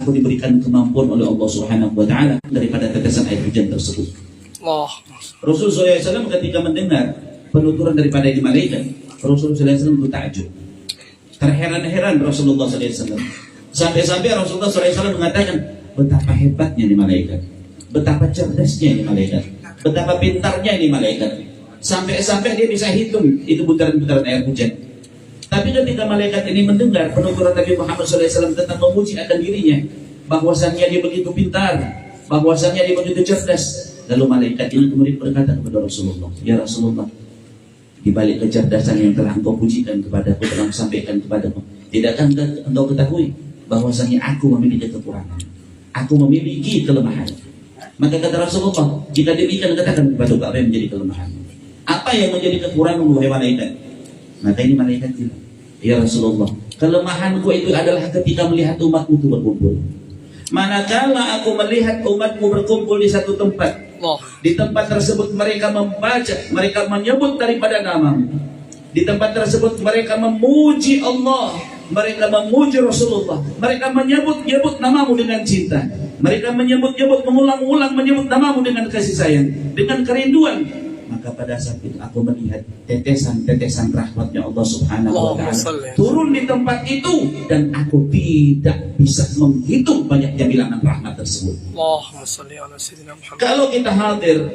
aku diberikan kemampuan oleh Allah Subhanahu wa taala daripada tetesan air hujan tersebut. Rasulullah SAW ketika mendengar penuturan daripada ini malaikat, Rasulullah SAW itu takjub. Terheran-heran Rasulullah SAW. Sampai-sampai Rasulullah SAW mengatakan, betapa hebatnya ini malaikat, betapa cerdasnya ini malaikat, betapa pintarnya ini malaikat. Sampai-sampai dia bisa hitung itu butaran-butaran air hujan. Tapi ketika malaikat ini mendengar penuturan Nabi Muhammad SAW tentang memuji akan dirinya, bahwasannya dia begitu pintar, bahwasannya dia begitu cerdas, lalu malaikat ini kemudian berkata kepada Rasulullah, ya Rasulullah, di balik kecerdasan yang telah engkau pujikan kepadaku, telah sampaikan kepadaku, tidakkah engkau ketahui bahwasannya aku memiliki kekurangan, aku memiliki kelemahan? Maka kata Rasulullah, jika demikian katakan kepadaku apa yang menjadi kelemahan, apa yang menjadi kekurangan wahai malaikat? Maka ini malaikat bilang, ya Rasulullah, kelemahanku itu adalah ketika melihat umatmu itu berkumpul. Manakala aku melihat umatmu berkumpul di satu tempat, di tempat tersebut mereka membaca, mereka menyebut daripada namamu. Di tempat tersebut mereka memuji Allah, mereka memuji Rasulullah, mereka menyebut-nyebut namamu dengan cinta, mereka menyebut-nyebut, mengulang-ulang menyebut namamu dengan kasih sayang, dengan kerinduan. Maka pada saat itu aku melihat tetesan-tetesan rahmatnya Allah Subhanahu wa ta'ala turun di tempat itu, dan aku tidak bisa menghitung banyaknya bilangan rahmat tersebut. Kalau kita hadir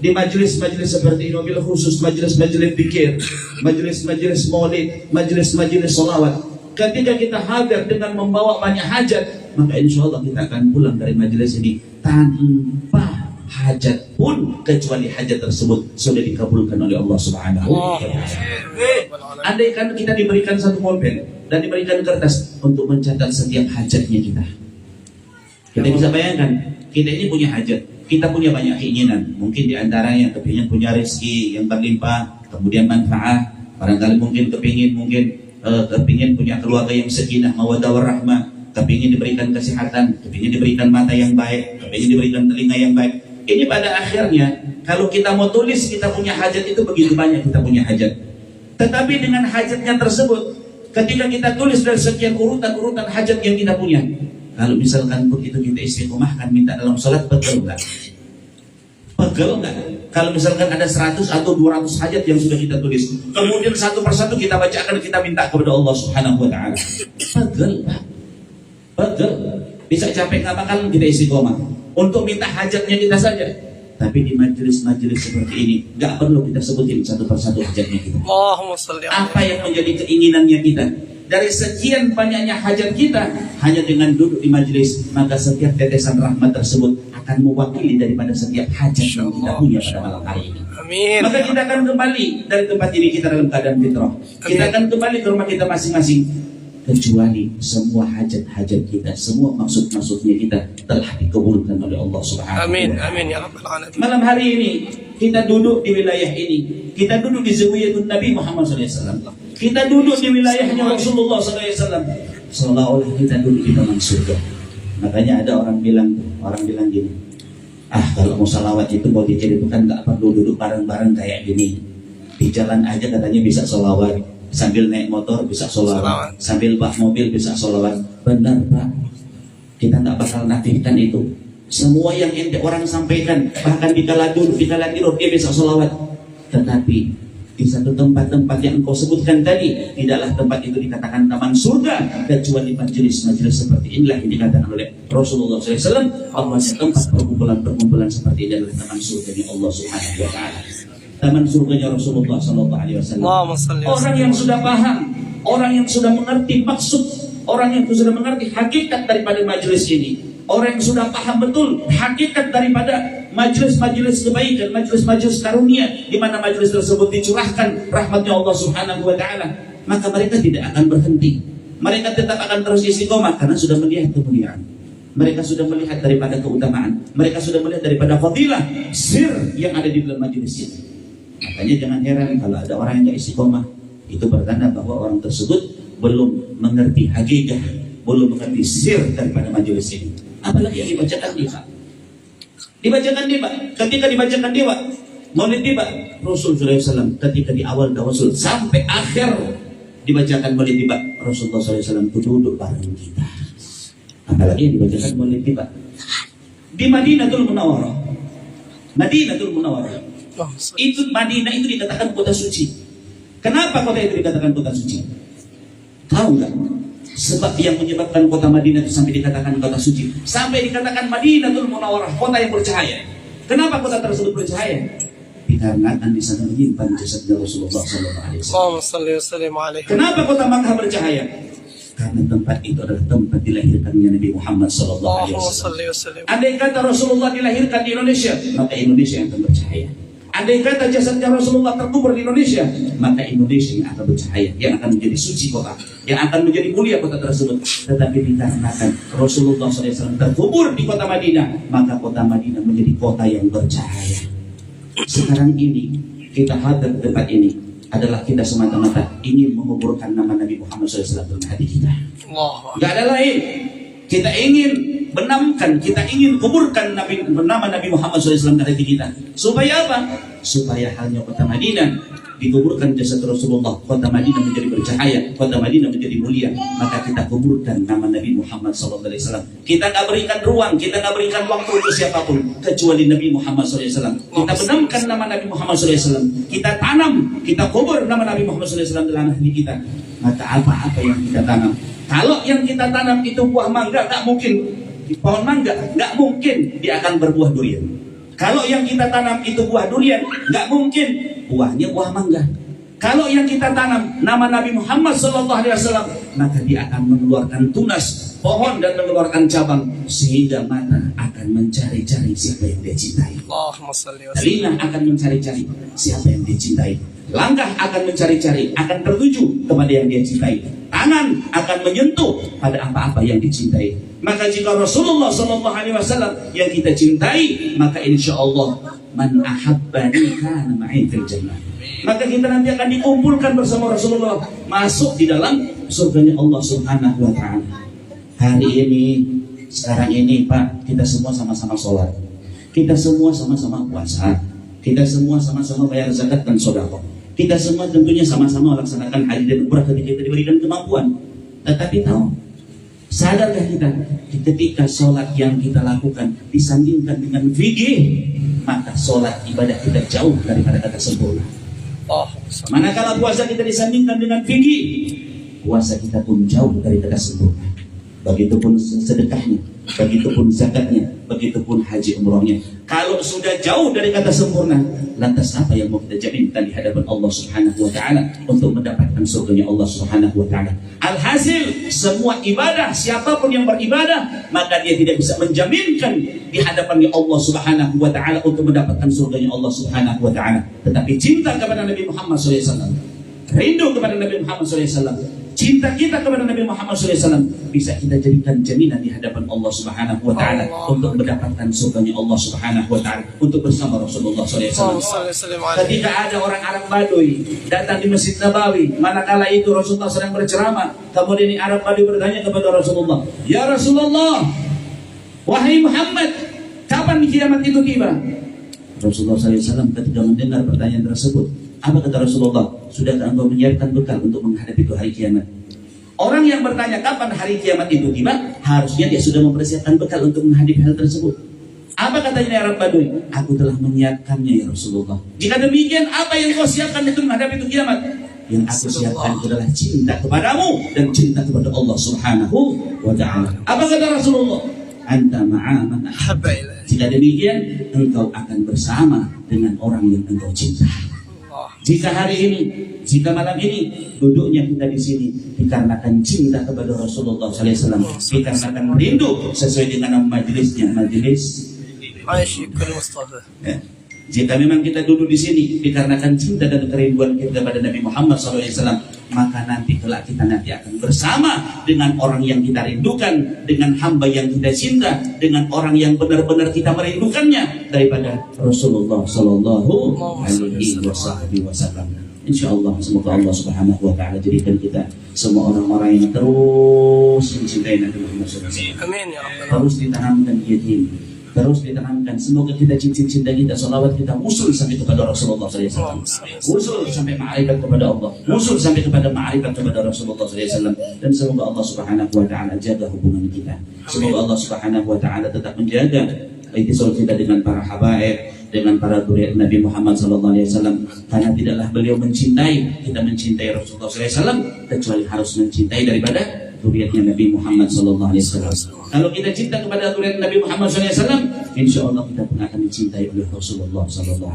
di majelis-majelis seperti ini, mobil khusus majelis-majelis zikir, majelis-majelis maulid, majelis-majelis sholawat, ketika kita hadir dengan membawa banyak hajat, maka insya Allah kita akan pulang dari majelis ini tanpa hajat pun, kecuali hajat tersebut sudah dikabulkan oleh Allah Subhanahu wa ta'ala. Andaikan kita diberikan satu pulpen dan diberikan kertas untuk mencatat setiap hajatnya kita bisa bayangkan, kita ini punya hajat, kita punya banyak keinginan. Mungkin di antara yang kepingin punya rezeki yang berlimpah, kemudian manfaat, barangkali mungkin kepingin punya keluarga yang sakinah, mawaddah warahmah, kepingin diberikan kesehatan, kepingin diberikan mata yang baik, kepingin diberikan telinga yang baik. Ini pada akhirnya kalau kita mau tulis kita punya hajat itu begitu banyak, kita punya hajat. Tetapi dengan hajatnya tersebut, ketika kita tulis dari sekian urutan hajat yang kita punya, kalau misalkan pun itu kita istiqomahkan minta dalam salat, pegel enggak? Pegel enggak? Kalau misalkan ada 100 atau 200 hajat yang sudah kita tulis, kemudian satu persatu kita bacakan, kita minta kepada Allah Subhanahu wa ta'ala, pegel Pak? Pegel. Bisa capek nggak bakalan kita istiqomah untuk minta hajatnya kita saja. Tapi di majelis-majelis seperti ini nggak perlu kita sebutin satu persatu hajatnya kita. Apa yang menjadi keinginannya kita? Dari sekian banyaknya hajat kita, hanya dengan duduk di majelis, maka setiap tetesan rahmat tersebut akan mewakili daripada setiap hajat yang kita punya pada malam hari ini. Amin. Maka kita akan kembali dari tempat ini kita dalam keadaan fitrah. Kita akan kembali ke rumah kita masing-masing. Kecuali semua hajat-hajat kita, semua maksud-maksudnya kita telah dikabulkan oleh Allah Subhanahu wa ta'ala. Amin, amin ya rabbal alamin. Malam hari ini kita duduk di wilayah ini, kita duduk di zawiyatun Nabi Muhammad SAW, kita duduk di wilayahnya Rasulullah SAW, seolah-olah kita duduk di taman surga. Makanya ada orang bilang gini, kalau mau salawat itu mau diceritakan nggak perlu duduk bareng-bareng kayak gini, di jalan aja katanya bisa salawat, sambil naik motor bisa sholawat, sambil bak mobil bisa sholawat. Benar Pak, kita nggak bakal nafikan itu. Semua yang orang sampaikan, bahkan di kala tidur dia bisa sholawat. Tetapi di satu tempat-tempat yang engkau sebutkan tadi, tidaklah tempat itu dikatakan taman surga, kecuali majelis-majelis seperti inilah yang dikatakan oleh Rasulullah SAW. Allah tempat perkumpulan seperti ini adalah taman surga Allah Subhanahu wa ta'ala. Taman surganya Rasulullah SAW. Orang yang sudah paham, orang yang sudah mengerti maksud, orang yang sudah mengerti hakikat daripada majelis ini, orang yang sudah paham betul hakikat daripada majelis-majelis kebaikan, majelis-majelis karunia, di mana majelis tersebut dicurahkan rahmatnya Allah Subhanahu wa ta'ala, maka mereka tidak akan berhenti. Mereka tetap akan terus istiqomah karena sudah melihat kemuliaan. Mereka sudah melihat daripada keutamaan, mereka sudah melihat daripada fadilah sir yang ada di dalam majelis ini. Makanya jangan heran kalau ada orang yang tidak istiqomah, itu bertanda bahwa orang tersebut belum mengerti hakikat, belum mengerti sir daripada majelis ini. Apalagi yang dibacakan dia, Pak. Dibacakan dia, Pak. Ketika dibacakan dia, Pak, maulid dia, Pak, Rasulullah SAW ketika di awal tawasul sampai akhir dibacakan maulid dia, Pak, Rasulullah SAW duduk bareng kita. Apalagi yang dibacakan Maulid tiba di Madinatul Munawwarah. Madinatul Munawwarah. Itu Madinah itu dikatakan kota suci. Kenapa kota itu dikatakan kota suci? Tahu nggak? Sebab yang menyebabkan kota Madinah itu sampai dikatakan kota suci, sampai dikatakan Madinatul Munawwarah, kota yang bercahaya. Kenapa kota tersebut bercahaya? Dikarenakan di sana menyimpan jasadnya Rasulullah SAW. Kenapa kota Makkah bercahaya? Karena tempat itu adalah tempat dilahirkannya Nabi Muhammad SAW. Andai kata Rasulullah dilahirkan di Indonesia, maka Indonesia yang akan bercahaya. Andai kata jasadnya Rasulullah terkubur di Indonesia, maka Indonesia yang akan bercahaya, yang akan menjadi suci kota, yang akan menjadi mulia kota tersebut. Tetapi dikarenakan Rasulullah SAW terkubur di kota Madinah, maka kota Madinah menjadi kota yang bercahaya. Sekarang ini kita hadir di tempat ini adalah kita semata-mata ingin menguburkan nama Nabi Muhammad SAW dalam hati kita. Gak ada lain. Kita ingin benamkan, kita ingin kuburkan nama Nabi Muhammad SAW dalam hati kita. Supaya apa? Supaya hanya kota Madinah dikuburkan jasad Rasulullah, kota Madinah menjadi bercahaya, kota Madinah menjadi mulia. Maka kita kuburkan nama Nabi Muhammad SAW. Kita gak berikan ruang, kita gak berikan waktu untuk siapapun kecuali Nabi Muhammad SAW. Kita benamkan nama Nabi Muhammad SAW. Kita tanam, kita kubur nama Nabi Muhammad SAW dalam hati kita. Maka apa-apa yang kita tanam, kalau yang kita tanam itu buah mangga, gak mungkin di pohon mangga, gak mungkin dia akan berbuah durian. Kalau yang kita tanam itu buah durian, gak mungkin buahnya buah mangga. Kalau yang kita tanam nama Nabi Muhammad SAW, maka dia akan mengeluarkan tunas pohon dan mengeluarkan cabang, sehingga mata akan mencari-cari siapa yang dia cintai. Telinga akan mencari-cari siapa yang dia cintai. Langkah akan mencari-cari, akan tertuju kepada yang dia cintai. Tangan akan menyentuh pada apa-apa yang dicintai. Maka jika Rasulullah SAW yang kita cintai, maka insya Allah man ahabbani kana ma'i fil jannah. Maka kita nanti akan dikumpulkan bersama Rasulullah, masuk di dalam surganya Allah Subhanahu wa ta'ala. Hari ini, sekarang ini Pak, kita semua sama-sama sholat, kita semua sama-sama puasa, kita semua sama-sama bayar zakat dan sedekah. Kita semua tentunya sama-sama melaksanakan haji dan umrah ketika kita diberikan kemampuan. Tetapi tahu, sadarkah kita ketika sholat yang kita lakukan disandingkan dengan fikih, maka sholat ibadah kita jauh daripada kata sempurna. Manakala puasa kita disandingkan dengan fikih, puasa kita pun jauh dari kata sempurna. Begitupun sedekahnya, begitupun zakatnya, begitupun haji umrohnya. Kalau sudah jauh dari kata sempurna, lantas apa yang mau kita jaminkan di hadapan Allah Subhanahu wa ta'ala untuk mendapatkan surganya Allah Subhanahu wa ta'ala? Alhasil, semua ibadah, siapapun yang beribadah, maka dia tidak bisa menjaminkan di hadapannya Allah Subhanahu wa ta'ala untuk mendapatkan surganya Allah Subhanahu wa ta'ala. Tetapi cinta kepada Nabi Muhammad SAW, rindu kepada Nabi Muhammad SAW, cinta kita kepada Nabi Muhammad SAW bisa kita jadikan jaminan di hadapan Allah Subhanahu wa ta'ala untuk mendapatkan surganya Allah Subhanahu wa ta'ala, untuk bersama Rasulullah SAW. Ketika ada orang Arab Baduy datang di Masjid Nabawi, manakala itu Rasulullah sedang berceramah, kemudian Arab Baduy bertanya kepada Rasulullah, "Ya Rasulullah, wahai Muhammad, kapan kiamat itu tiba?" Rasulullah SAW ketika mendengar pertanyaan tersebut, apa kata Rasulullah? Sudahkah engkau menyiapkan bekal untuk menghadapi itu hari kiamat? Orang yang bertanya kapan hari kiamat itu tiba, harusnya dia sudah mempersiapkan bekal untuk menghadapi hal tersebut. Apa katanya Arab Baduy? Aku telah menyiapkannya ya Rasulullah. Jika demikian, apa yang kau siapkan untuk menghadapi itu kiamat? Yang aku siapkan adalah cinta kepadamu dan cinta kepada Allah Subhanahu wa ta'ala. Apa kata Rasulullah? Anta ma'aman ahabba ilaih. Jika demikian, engkau akan bersama dengan orang yang engkau cinta. Jika hari ini, jika malam ini duduknya kita di sini dikarenakan cinta kepada Rasulullah SAW, dikarenakan rindu sesuai dengan majelisnya, majelis Aisyikul Mustafa. Ya. Jika memang kita duduk di sini dikarenakan cinta dan kerinduan kita kepada Nabi Muhammad SAW, maka nanti kelak kita nanti akan bersama dengan orang yang kita rindukan, dengan hamba yang kita cinta, dengan orang yang benar-benar kita merindukannya daripada Rasulullah Sallallahu Alaihi Wasallam. Insya Allah, semoga Allah Subhanahu Wa Taala jadikan kita semua orang-orang yang terus mencintai Nabi Muhammad SAW. Amin ya Allah. Terus ditanamkan yatim, Terus diterangkan, semoga kita cinta kita, salawat kita usul sampai kepada Rasulullah SAW, usul sampai ma'rifat kepada Allah, usul sampai kepada ma'rifat kepada Rasulullah SAW. Dan semoga Allah Subhanahu Wa Taala jaga hubungan kita. Semoga Allah Subhanahu Wa Taala tetap menjaga itisal kita dengan para habaib, dengan para zuriat Nabi Muhammad SAW. Karena tidaklah beliau mencintai, kita mencintai Rasulullah SAW kecuali harus mencintai daripada zuriatnya Nabi Muhammad SAW. Kalau kita cinta kepada zuriat Nabi Muhammad SAW, insya Allah kita pun akan dicintai oleh Rasulullah SAW.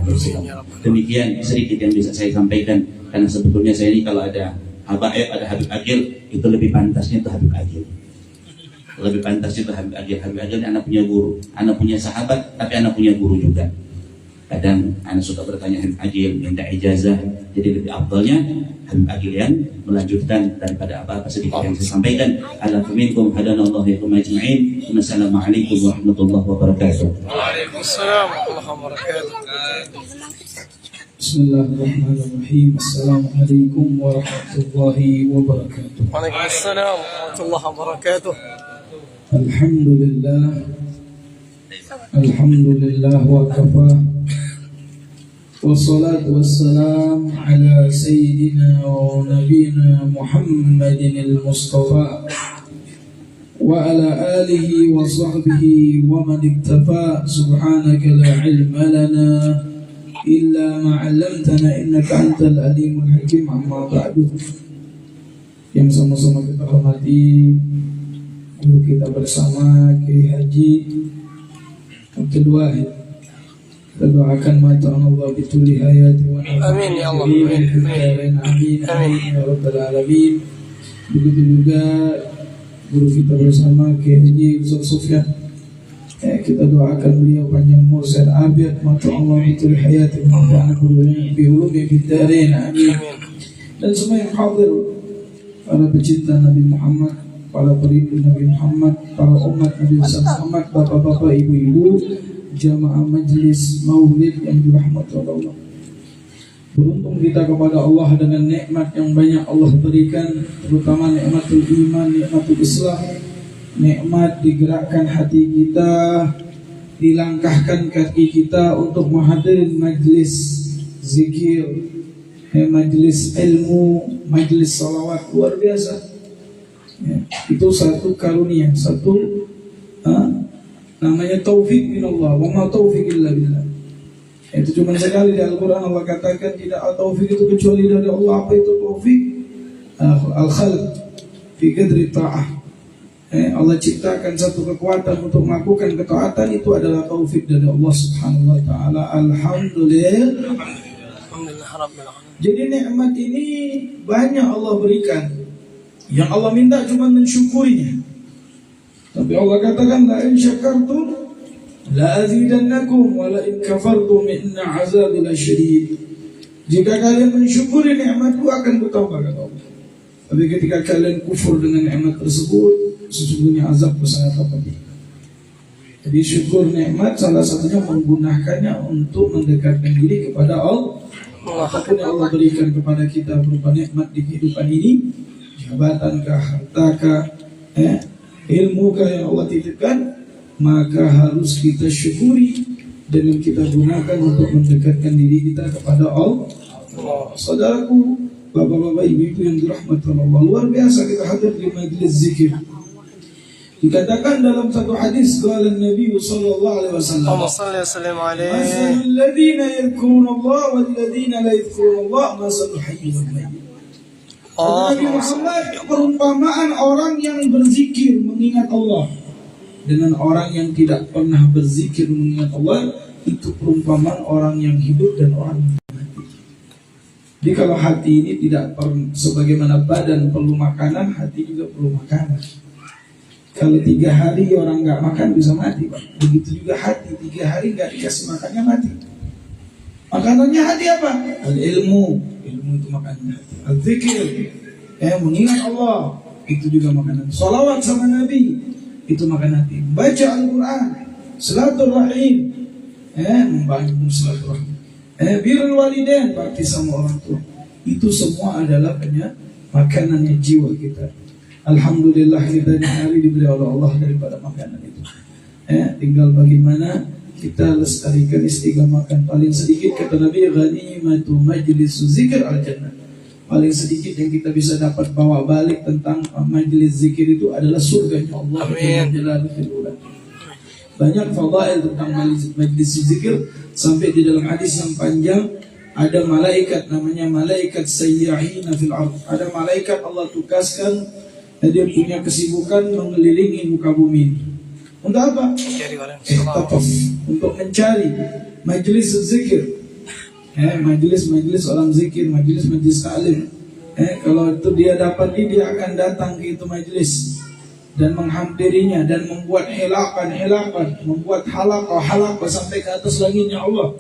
Demikian sedikit yang bisa saya sampaikan, karena sebetulnya saya ini kalau ada habaib, ada Habib Agil, itu lebih pantasnya itu Habib Agil. Lebih pantas itu Habib Agil. Habib Agil ini anak punya guru, anak punya sahabat, tapi anak punya guru juga. Kadang anak suka bertanya Habib Agil, minta ijazah. Jadi lebih afdalnya Habib Agil yang melanjutkan daripada apa-apa sedikit yang saya sampaikan. Alhamdulillah hadanallahu wa ajma'in. Wassalamualaikum warahmatullahi wabarakatuh. Waalaikumsalam warahmatullahi wabarakatuh. Bismillahirrahmanirrahim. Assalamualaikum warahmatullahi wabarakatuh. Waalaikumsalam warahmatullahi wabarakatuh. Alhamdulillah. Alhamdulillah wa kafa. Wassalatu wassalam ala sayyidina wa nabiyina Muhammadin al-Mustafa wa ala alihi wa sahbihi wa man iktafa. Subhanaka la ilma lana illa ma 'allamtana innaka antal alimul hakim. Amma ba'du. Yang sama-sama kita hormati guru kita bersama Kiai Haji Abdul Wahid. Kita doakan mata Allah bituli hayati wa Amin ya Allah. Amin. Amin ya rabbal alamin. Begitu juga guru kita bersama Kiai Haji Ustaz Sufyan. Kita doakan beliau panjang umur sehat afiat, mata Allah bituli hayati wa nafa'ana bi ulumi fid darain. Amin. Dan semua yang hadir, para pecinta Nabi Muhammad, para perindu Nabi Muhammad, para umat Nabi Muhammad, bapak-bapak, ibu-ibu, jamaah majlis maulid yang dirahmati Allah. Beruntung kita kepada Allah dengan nikmat yang banyak Allah berikan, terutama nikmatul iman, nikmatul Islam, nikmat digerakkan hati kita, dilangkahkan kaki kita untuk menghadiri majlis zikir, majlis ilmu, majlis salawat luar biasa. Ya, itu satu karunia, satu namanya taufik min Allah. Wa ma taufik illa billah. Itu cuma sekali di Al-Quran Allah katakan tidak ada taufik itu kecuali dari Allah. Apa itu taufik? Al-khalq fi qadri ta'ah. Allah ciptakan satu kekuatan untuk melakukan ketaatan, itu adalah taufik dari Allah Subhanahu wa taala. Alhamdulillah. Jadi nikmat ini banyak Allah berikan. Yang Allah minta cuma mensyukurinya. Tapi Allah katakan la in syakartum la azidannakum wa la in kafartum inna azabi lasyadid. Jika kalian mensyukuri nikmatku akan bertambah, kata Allah. Tapi ketika kalian kufur dengan nikmat tersebut, sesungguhnya azabku sangat pedih. Jadi syukur nikmat salah satunya menggunakannya untuk mendekatkan diri kepada Allah. Apapun yang Allah berikan kepada kita berupa nikmat di kehidupan ini, jabatankah, hartakah, ilmukah yang Allah titipkan, maka harus kita syukuri dengan kita gunakan untuk mendekatkan diri kita kepada Allah. Saudaraku, bapak-bapak, ibu-ibu yang dirahmati Allah, luar biasa kita hadir di majlis zikir. Dikatakan dalam satu hadis, qala Nabi sallallahu alaihi wasallam, masalul ladzina yadhkuruna Allah wal ladzina la yadhkuruna Allah masalul hayy wal mayyit. Nabi Muhammad, perumpamaan orang yang berzikir mengingat Allah dengan orang yang tidak pernah berzikir mengingat Allah, itu perumpamaan orang yang hidup dan orang yang mati. Jadi kalau hati ini tidak perlu, sebagaimana badan perlu makanan, hati juga perlu makanan. Kalau 3 hari orang nggak makan bisa mati, Pak. Begitu juga hati, 3 hari nggak dikasih makannya mati. Makanannya hati apa? Al-ilmu, ilmu itu makanannya hati. Al-zikir, mengingat Allah, itu juga makanan. Salawat sama Nabi, itu makan hati. Baca Al-Quran, silaturahim, membangun silaturahim, birrul walidain, bakti sama orang tua. Itu semua adalah makanannya jiwa kita. Alhamdulillah kita hari diberi oleh Allah daripada makanan itu. Tinggal bagaimana kita lestarikan, istiqamahkan. Paling sedikit kata Nabi, ghanimatu majlis zikir al-jannah. Paling sedikit yang kita bisa dapat bawa balik tentang majlis zikir itu adalah surganya Allah. Amin. Banyak fadail tentang majlis zikir, sampai di dalam hadis yang panjang ada malaikat namanya malaikat sayyahina fil ardh. Ada malaikat Allah tugaskan, dia punya kesibukan mengelilingi muka bumi. Untuk apa? Untuk mencari majlis zikir. Majlis orang zikir, majlis taklim. Kalau itu dia dapat, dia akan datang ke itu majlis dan menghampirinya dan membuat hilakan, membuat halaqah sampai ke atas langitnya Allah.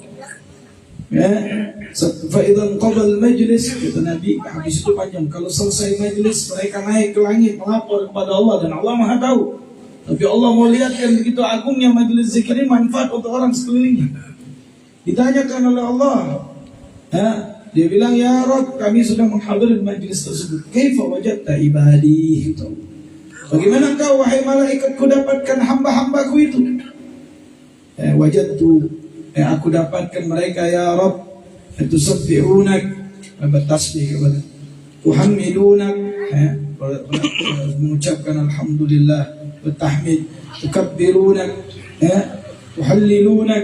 Fa'idan qabal majlis, kata Nabi, habis itu panjang. Kalau selesai majlis, mereka naik ke langit melapor kepada Allah dan Allah Maha tahu. Tapi Allah mau lihatkan begitu agungnya majlis zikir ini manfaat untuk orang sekelilingnya. Ditanyakan oleh Allah, dia bilang, ya Rabb, kami sudah menghadiri majlis tersebut. Kaifa wajadta ibadi? Bagaimana kau wahai malaikatku dapatkan hamba-hambaku itu? Wajadtu, aku dapatkan mereka ya Rabb, tusabbihunak, bertasbih kepada, tuhammidunak, mengucapkan alhamdulillah, bertahmid, tukabbirunak, tuhallilunak,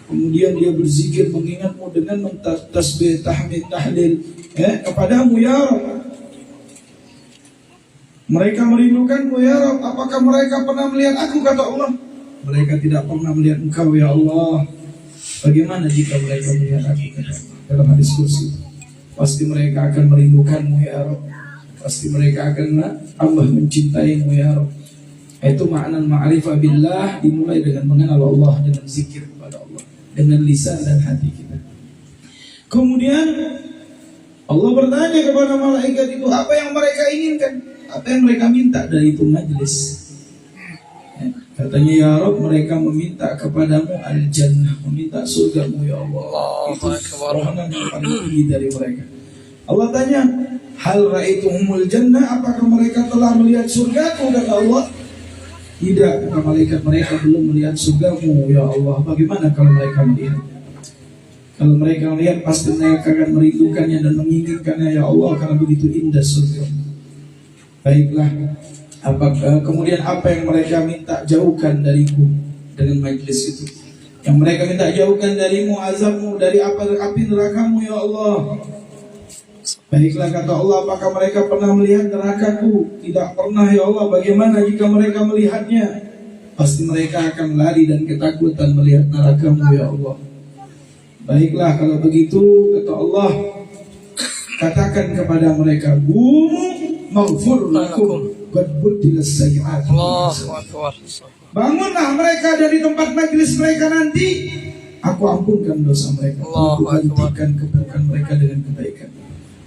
kemudian dia berzikir mengingatmu dengan tasbih, tahmid, tahlil kepadamu ya Rabb. Mereka merindukanmu ya Rabb. Apakah mereka pernah melihat aku, kata Allah? Mereka tidak pernah melihat engkau ya Allah. Bagaimana jika mereka melihat aku, kata Allah dalam hadis kursi? Pasti mereka akan merindukanmu ya Rabb. Pasti mereka akan Allah mencintaimu ya Rabb. Itu makna ma'rifah billah, dimulai dengan mengenal Allah, dengan zikir kepada Allah, dengan lisan dan hati kita. Kemudian Allah bertanya kepada malaikat itu, apa yang mereka inginkan, apa yang mereka minta dari itu majlis. Katanya ya Rabb, mereka meminta kepadamu al-jannah, meminta surgamu ya Allah. Itu permohonan yang paling tinggi dari mereka. Allah tanya, hal ra'aituhumul jannah, apakah mereka telah melihat surgaku, kata Allah. Tidak, kata malaikat, mereka belum melihat surgamu ya Allah. Bagaimana kalau mereka melihat? Kalau mereka melihat, pasti mereka akan merindukannya dan menginginkannya ya Allah, karena begitu indah surga. Baiklah, kemudian apa yang mereka minta jauhkan dariku dengan majlis itu? Yang mereka minta jauhkan darimu azabmu, dari api nerakamu ya Allah. Baiklah, kata Allah, apakah mereka pernah melihat nerakaku? Tidak pernah ya Allah. Bagaimana jika mereka melihatnya? Pasti mereka akan lari dan ketakutan melihat nerakamu ya Allah. Baiklah, kalau begitu, kata Allah, katakan kepada mereka, maghfur lakum qad buddilas sayyi'at. Bangunlah mereka dari tempat majlis mereka nanti, aku ampunkan dosa mereka, aku gantikan keburukan mereka dengan kebaikan.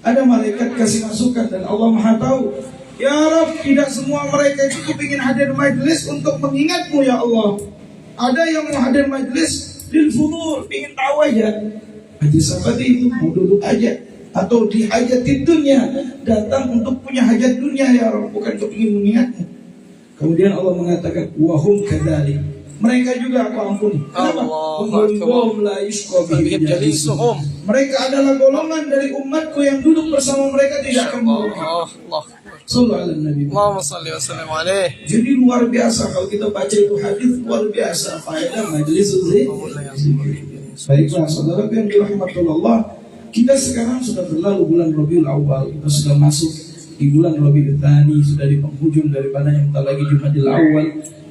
Ada malaikat kasih masukan dan Allah Maha tahu. Ya Rabb, tidak semua mereka itu ingin hadir majlis untuk mengingatmu ya Allah. Ada yang mau hadir majlis lil fudul, ingin tahu aja. Haji sahabat itu mau duduk aja, atau di hajat dunia, datang untuk punya hajat dunia ya Rabb, bukan untuk ingin mengingatmu. Kemudian Allah mengatakan, wahum kadzalik, mereka juga aku ampuni. Kenapa? Mereka adalah golongan dari umatku yang duduk bersama mereka tidak akan merugi. Allahumma salli wa sallim alaihi. Jadi luar biasa kalau kita baca itu hadis, luar biasa faedah majlis zikir. Baiklah saudara yang dirahmati Allah, kita sekarang sudah berlalu bulan Rabiul Awal, kita sudah masuk di bulan Rabiul Tsani, sudah di penghujung daripada yang tak lagi Jumadil Awal.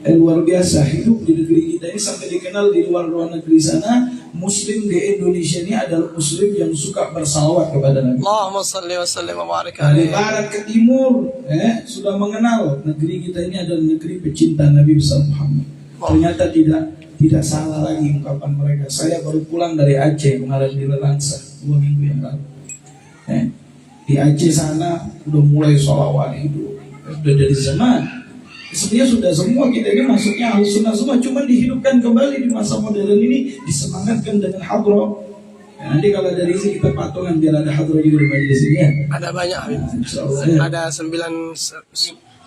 Luar biasa, hidup di negeri kita ini sampai dikenal di luar negeri sana. Muslim di Indonesia ini adalah muslim yang suka bersalawat kepada Nabi. Allahumma salli wa sallim wa barik dari alaihi. barat ke timur sudah mengenal negeri kita ini adalah negeri pecinta Nabi besar Muhammad. Ternyata tidak salah lagi ungkapan mereka. Saya baru pulang dari Aceh kemarin di Leransa 2 minggu yang lalu. Di Aceh sana udah mulai sholawat hidup, udah dari zaman. Sebenarnya sudah semua kita ini masuknya Ahlussunnah semua, cuma dihidupkan kembali di masa modern ini, disemangatkan dengan hadroh. Nanti kalau dari sini kita patungan biar ada hadroh juga di majelis ini ya. Ada banyak, Habib. Insyaallah ya. Ada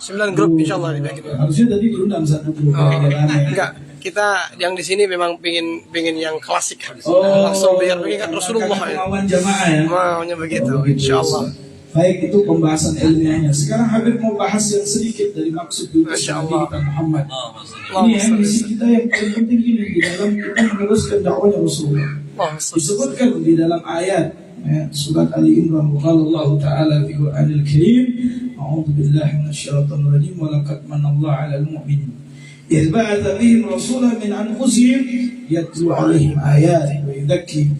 9 grup insyaallah dibagi. Harusnya tadi diundang satu grup. Oh, biar rame. enggak, kita yang di sini memang pingin yang klasik. Oh, Langsung biar mengingat Rasulullah ya. Kemauan jamaah ya. Maunya begitu, insyaallah. Baik, itu pembahasan ilmiahnya. Sekarang Habib mau bahas yang sedikit dari maksud Masya Nabi Allah. kita Muhammad. Ini yang misi kita yang paling penting ini di dalam kita meneruskan dakwahnya Rasulullah. Disebutkan di dalam ayat surat Ali Imran, qala Allah Ta'ala fi Qur'anil Karim, a'udzu billahi minasyaitonir rajim, wa laqad manallahu 'alal mu'minin idh ba'atha bihim rasulan min anfusihim yatlu 'alaihim ayatihi wa yuzakkihim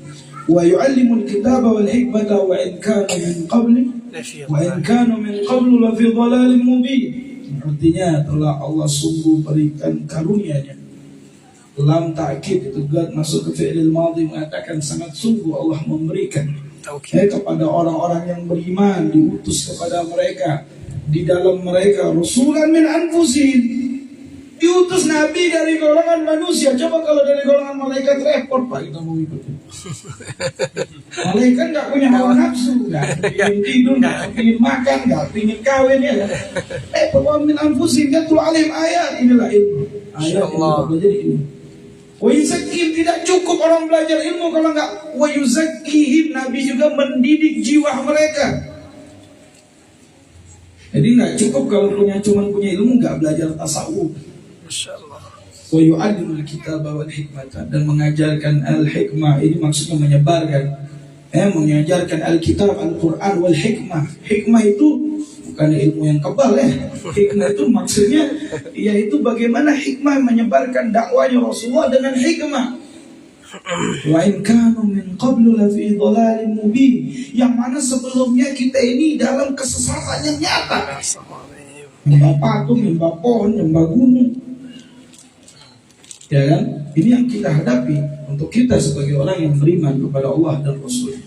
wa yu'allimul kitaba wal hikmata wa in kanu min qabli wa in kanu min qablu la fi dhalalin mubin. Artinya telah Allah sungguh berikan karunia-Nya. Lam ta'kid itu gad masuk ke fi'il madhi mengatakan sangat sungguh Allah memberikan kepada orang-orang yang beriman, diutus kepada mereka di dalam mereka rasulan min anfusihim, diutus nabi dari golongan manusia. Coba kalau dari golongan malaikat repot Pak kita mau ikut. Malaikat nggak punya hawa nafsu, nggak ingin tidur, nggak ingin makan, nggak ingin kawin ya. Pokoknya min anfusihim yatul alim ayat, inilah ilmu. Ayat yang kita belajar ilmu. Wa yuzakkihim, tidak cukup orang belajar ilmu kalau enggak wa yuzakkihim, Nabi juga mendidik jiwa mereka. Jadi enggak cukup kalau cuma punya ilmu enggak belajar tasawuf. Masyaallah. Wa yu'allimul kitaba wal hikmata, dan mengajarkan al-hikmah, ini maksudnya menyebarkan mengajarkan al-kitab, al-Qur'an wal hikmah. Hikmah itu bukan ilmu yang kebal Hikmah itu maksudnya yaitu bagaimana hikmah menyebarkan dakwahnya Rasulullah dengan hikmah. Wa in kanu min qablu la fi dhalalin mubin, yang mana sebelumnya kita ini dalam kesesatan yang nyata. Nyembah patung, nyembah pohon, nyembah gunung. Ya kan? Ini yang kita hadapi untuk kita sebagai orang yang beriman kepada Allah dan Rasul.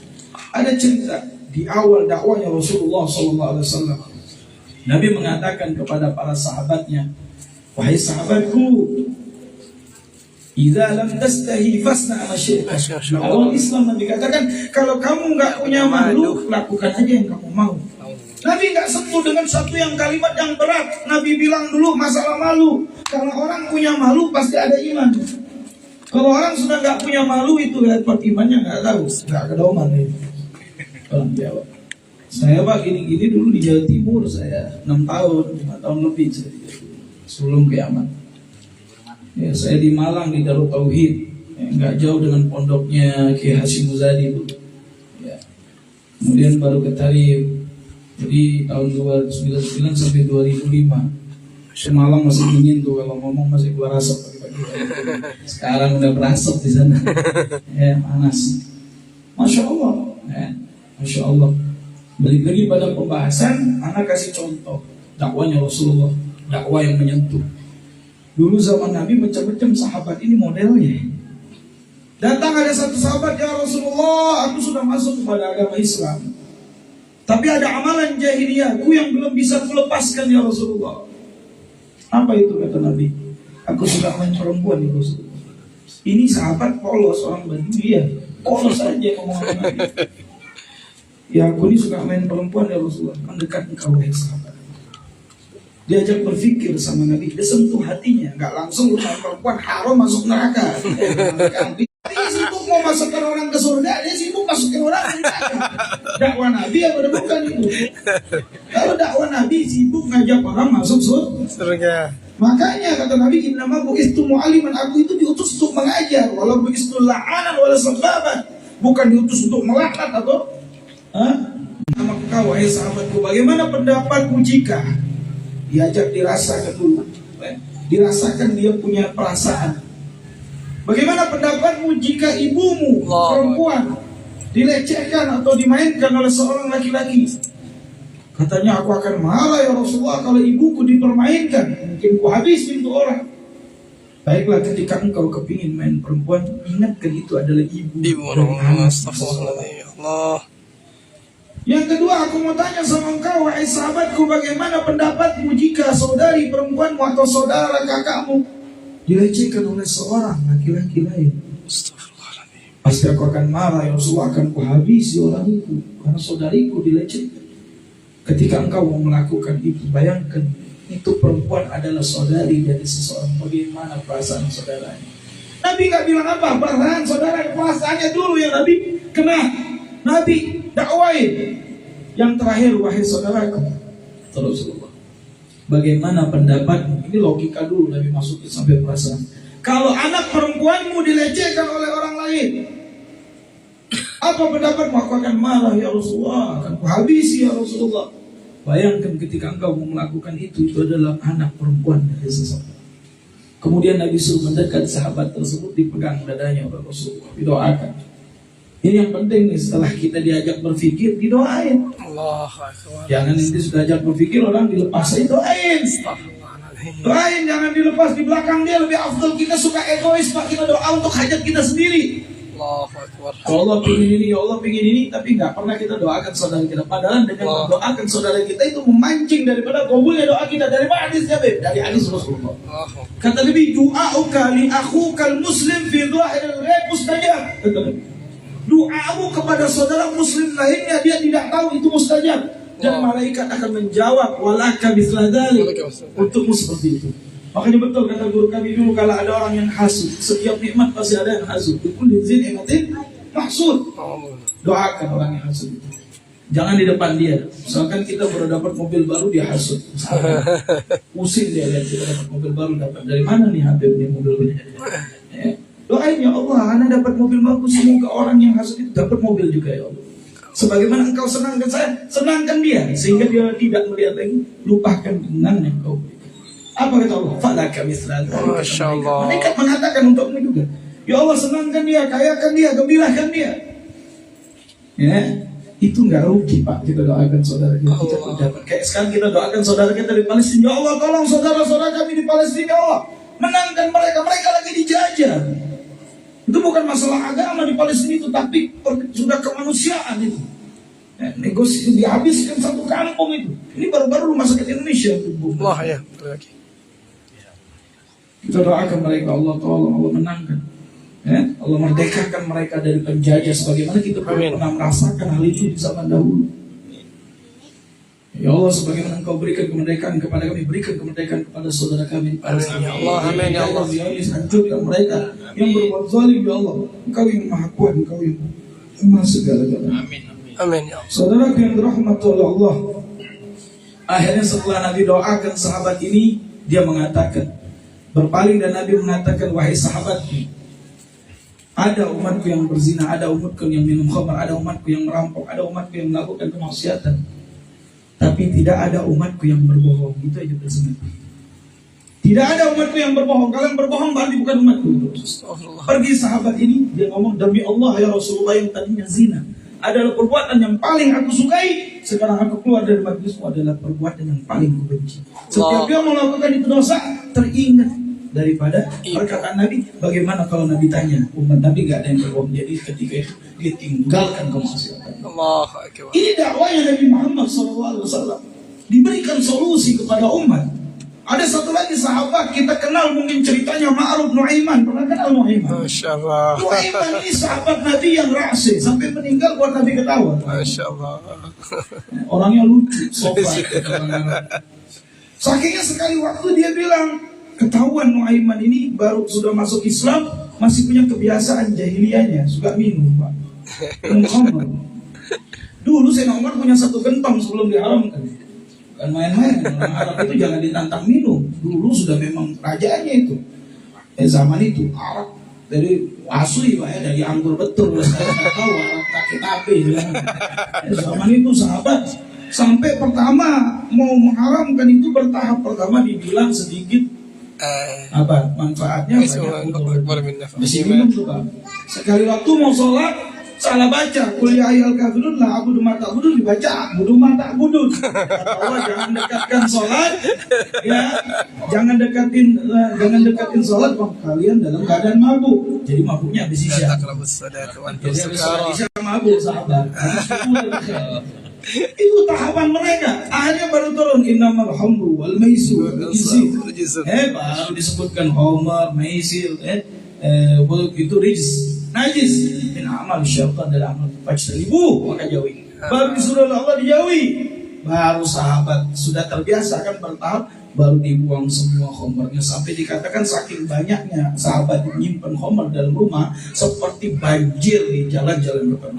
Ada cerita di awal dakwahnya Rasulullah SAW. Nabi mengatakan kepada para sahabatnya, wahai sahabatku, idza lam tastahi fasna ma syi'ta. Awal Islam Nabi katakan, kalau kamu enggak punya malu, lakukan aja yang kamu mau. Nabi enggak sentuh dengan satu yang kalimat yang berat. Nabi bilang dulu masalah malu. Kalau orang punya malu pasti ada iman. Kalau orang sudah enggak punya malu, itu repot, imannya enggak tahu, enggak kedoman itu. Orang Jawa. Saya Pak gini-gini dulu di Jawa Timur, saya 6 tahun, 5 tahun lebih saya sebelum kiamat. Ya, saya di Malang di Darut Tauhid, nggak jauh dengan pondoknya Kiai Hasyim Muzadi dulu. Ya. Kemudian baru ke Tarif. Jadi tahun 2099 sampai 2005. Malang masih dingin tuh, kalau ngomong masih keluar asap pagi-pagi. Sekarang udah berasap di sana. Ya, panas. Masya Allah. Ya, Masya Allah. Balik lagi pada pembahasan, anak kasih contoh dakwanya Rasulullah, dakwah yang menyentuh. Dulu zaman Nabi macam-macam sahabat, ini modelnya. Datang ada satu sahabat, ya Rasulullah, aku sudah masuk kepada agama Islam, tapi ada amalan jahiliyahku yang belum bisa kulepaskan ya Rasulullah. Apa itu kata Nabi? Aku suka main perempuan ya Rasulullah. Ini sahabat polos, orang Badui ya, polos aja ngomong sama Nabi. Ya aku ini suka main perempuan ya Rasulullah. Mendekat engkau wahai sahabat. Diajak berpikir sama Nabi, dia sentuh hatinya. Gak langsung main perempuan haram masuk neraka. Dia sibuk mau masukkan orang ke surga, dia sibuk masukin orang ke neraka. Dakwah Nabi apa bukan itu? Kalau dakwah Nabi sibuk ngajak orang masuk surga. Makanya kata Nabi, innama bu'istu mu'aliman, aku itu diutus untuk mengajar. Walau bu'istu la'anan wala sababan, bukan diutus untuk melaknat atau nama engkau wahai sahabatku, bagaimana pendapatmu jika diajak dirasakan dulu, dirasakan dia punya perasaan. Bagaimana pendapatmu jika ibumu perempuan dilecehkan atau dimainkan oleh seorang laki-laki? Katanya, aku akan marah ya Rasulullah kalau ibuku dipermainkan, mungkin ku habisin tuh orang. Baiklah, ketika engkau kepingin main perempuan, ingatkan itu adalah ibu. Allah. Yang kedua, aku mau tanya sama engkau wahai sahabatku, bagaimana pendapatmu jika saudari perempuanmu atau saudara kakakmu dilecehkan oleh seorang laki-laki lain? Pasti aku akan marah ya Rasulullah, akan kuhabisi orang itu karena saudariku dilecehkan. Ketika engkau mau melakukan itu, bayangkan itu perempuan adalah saudari dari seseorang. Bagaimana perasaan saudaranya? Nabi nggak bilang apa, perasaan saudara, perasaannya dulu yang Nabi kena. Nabi dakwain. Yang terakhir, wahai saudaraku, Rasulullah, bagaimana pendapatmu? Ini logika dulu, Nabi masukin sampai perasaan. Kalau anak perempuanmu dilecehkan oleh orang lain, apa pendapatmu? Aku akan marah ya Rasulullah, akan kuhabisi ya Rasulullah. Bayangkan ketika engkau melakukan itu adalah anak perempuan dari seseorang. Kemudian Nabi suruh mendekat sahabat tersebut, dipegang dadanya oleh Rasulullah, didoakan. Ini yang penting nih, setelah kita diajak berpikir, didoain. Allah Akbar. Jangan nanti sudah ajak berpikir orang dilepas, doain. Doain, jangan dilepas di belakang dia. Lebih afdal, kita suka egois Pak, kita doa untuk hajat kita sendiri. Allah Akbar. Allah pingin ini, ya Allah pingin ini, tapi nggak pernah kita doakan saudara kita. Padahal dengan mendoakan saudara kita itu memancing daripada kabulnya doa kita. Dari mana hadisnya, Beb? Dari hadis Rasulullah. Kata Nabi, du'auka li akhukal muslim fi dhahiril ghaib mustajab. Doamu kepada saudara muslim lainnya, dia tidak tahu itu mustajab. Dan malaikat akan menjawab, walaka mithla dzalik, untukmu seperti itu. Makanya betul kata guru kami dulu, kalau ada orang yang hasud, setiap nikmat pasti ada yang hasud. Kulli dzin ni'matin mahsud. Doakan orang yang hasud itu. Jangan di depan dia. Misalkan kita baru dapat mobil baru, dia hasud. Pusing dia lihat kita dapat mobil baru, dapat dari mana nih Habib nih mobil ini? Ya. Doain ya Allah, anak dapat mobil bagus, semoga orang yang hasud itu dapat mobil juga ya Allah. Sebagaimana engkau senangkan saya, senangkan dia, sehingga dia tidak melihat lagi, lupakan dengan yang kau berikan. Apa kata Allah? Falaka mithlan. Masya Allah. Malaikat mengatakan untukmu juga. Ya Allah, senangkan dia, kayakan dia, gembirakan dia. Ya, itu nggak rugi Pak, kita doakan saudara kita. Kita dapat. Kayak sekarang kita doakan saudara kita di Palestina. Ya Allah, tolong saudara-saudara kami di Palestina, ya Allah, menangkan mereka. Mereka lagi dijajah. Itu bukan masalah agama di Palestina itu, tapi sudah kemanusiaan itu. Negosiasi dihabiskan satu kampung itu. Ini baru-baru rumah sakit Indonesia. Allah ya, betul lagi. Kita doakan mereka, Allah tolong, Allah menangkan. Ya, Allah merdekakan mereka dari penjajah sebagaimana kita pernah merasakan hal itu di zaman dahulu. Ya Allah, sebagaimana Engkau berikan kemerdekaan kepada kami, berikan kemerdekaan kepada saudara kami. Amin ya Allah, amin ya Allah. Ya Allah, hancurkan mereka yang berbuat zalim ya Allah. Engkau yang Maha Kuat, Engkau yang Maha segala-galanya. Amin ya Allah. Saudara yang dirahmati oleh Allah. Akhirnya setelah Nabi doakan sahabat ini, dia mengatakan, berpaling dan Nabi mengatakan, wahai sahabatku, ada umatku yang berzina, ada umatku yang minum khamar, ada umatku yang merampok, ada umatku yang melakukan kemaksiatan. Tapi tidak ada umatku yang berbohong. Itu aja pesan. Tidak ada umatku yang berbohong. Kalian berbohong berarti bukan umatku. Pergi sahabat ini, dia ngomong, demi Allah ya Rasulullah, yang tadinya zina adalah perbuatan yang paling aku sukai. Sekarang aku keluar dari majlismu adalah perbuatan yang paling aku benci. Setiap dia melakukan itu dosa, teringat daripada perkataan Nabi. Bagaimana kalau Nabi tanya, umat Nabi gak ada yang berbohong. Jadi ketika itu dia tinggalkan kemaksiatan. Ini dakwahnya Nabi Muhammad SAW. Diberikan solusi kepada umat. Ada satu lagi sahabat kita kenal, mungkin ceritanya Ma'ruf Nuaiman. Pernah kenal Nuaiman? Masya Allah. Nuaiman ini sahabat Nabi yang rahasia, sampai meninggal buat Nabi ketawa. Masya Allah. Orangnya lucu, sopan. Sakingnya sekali waktu dia bilang, ketahuan Nuaiman ini baru sudah masuk Islam, masih punya kebiasaan jahiliyahnya, suka minum Pak. Minum khamr. Dulu Sayyidina Umar punya satu gentong sebelum diharamkan. Bukan main-main, orang Arab itu jangan ditantang minum. Dulu sudah memang rajanya itu. Zaman itu Arab dari asli Pak ya, dari anggur betul. Saya nggak tahu Arab kaki tape. Zaman itu sahabat sampai pertama mau mengharamkan itu bertahap. Pertama dibilang sedikit apa manfaatnya banyak. Masih minum tuh Pak. Sekali waktu mau sholat salah baca, kuliah ayat kafirun lah, abudu mata budun dibaca, abudu mata budun. Kata Allah, jangan dekatkan sholat, ya, jangan dekatin sholat, kalian dalam keadaan mabuk. Jadi mabuknya habis isya. Jadi habis isya mabuk sahabat. Itu tahapan mereka. Akhirnya baru turun innamal khamru wal maisir wal isir. Baru disebutkan khamar, maisir, itu rijs. Najis min amal syaitan, dari amal fajtanibu, maka jauhi. Baru disuruh Allah dijauhi. baru sahabat sudah terbiasa kan bertahap, baru dibuang semua khamrnya, sampai dikatakan saking banyaknya sahabat menyimpan khamr dalam rumah seperti banjir di jalan-jalan depan.